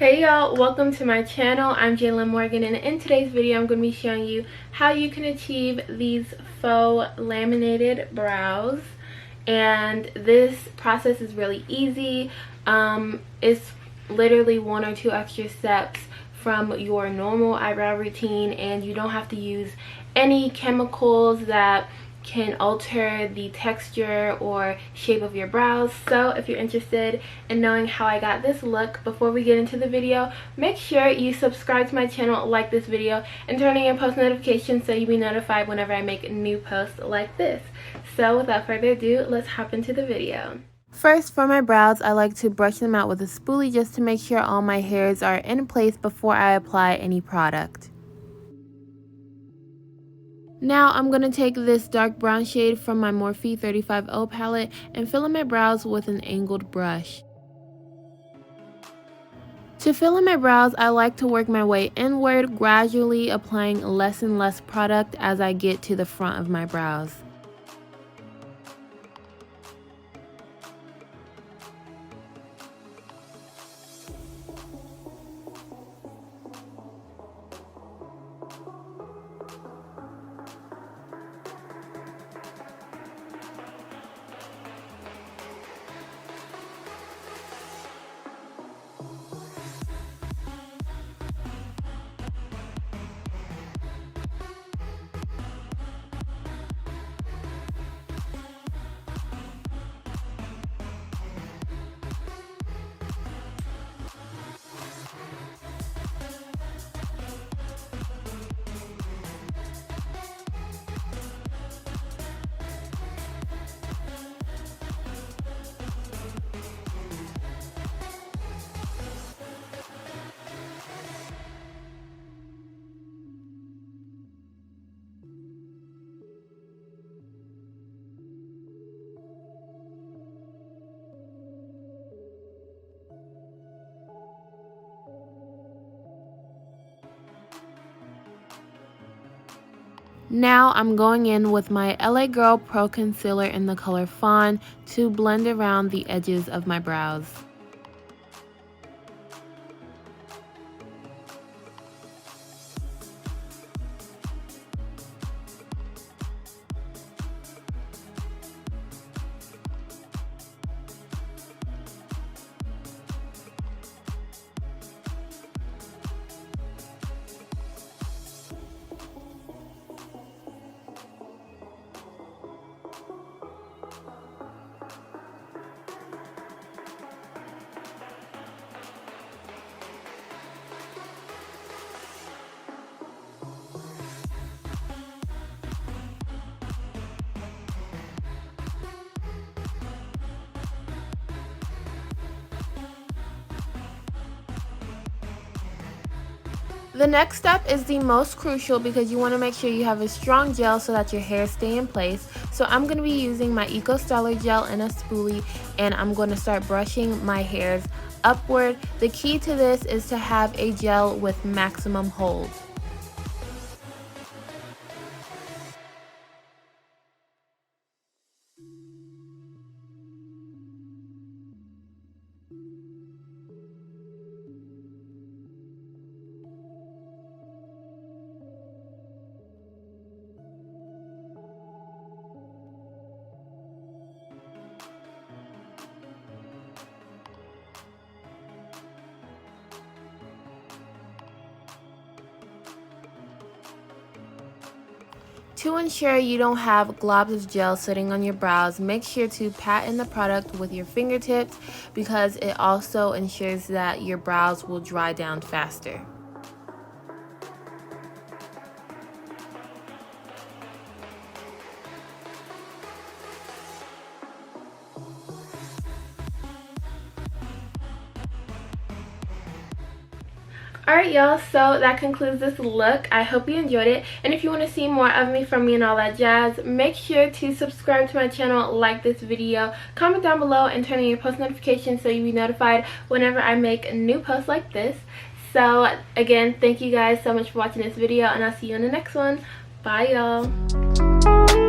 Hey y'all, welcome to my channel. I'm Jaelen Morgan, and in today's video I'm going to be showing you how you can achieve these faux laminated brows. And this process is really easy. It's literally one or two extra steps from your normal eyebrow routine, and you don't have to use any chemicals that can alter the texture or shape of your brows. So if you're interested in knowing how I got this look, before we get into the video, make sure you subscribe to my channel, like this video, and turn on your post notifications so you'll be notified whenever I make new posts like this. So without further ado, let's hop into the video. First, for my brows, I like to brush them out with a spoolie just to make sure all my hairs are in place before I apply any product. Now I'm going to take this dark brown shade from my Morphe 35O palette and fill in my brows with an angled brush. To fill in my brows, I like to work my way inward, gradually applying less and less product as I get to the front of my brows. Now I'm going in with my LA Girl Pro Concealer in the color Fawn to blend around the edges of my brows. The next step is the most crucial because you want to make sure you have a strong gel so that your hair stay in place. So I'm going to be using my Eco Styler gel in a spoolie, and I'm going to start brushing my hairs upward. The key to this is to have a gel with maximum hold. To ensure you don't have globs of gel sitting on your brows, make sure to pat in the product with your fingertips because it also ensures that your brows will dry down faster. Alright y'all, so that concludes this look. I hope you enjoyed it, and if you want to see more of me, from me, and all that jazz, make sure to subscribe to my channel, like this video, comment down below, and turn on your post notifications so you'll be notified whenever I make new posts like this. So again, thank you guys so much for watching this video, and I'll see you in the next one. Bye y'all.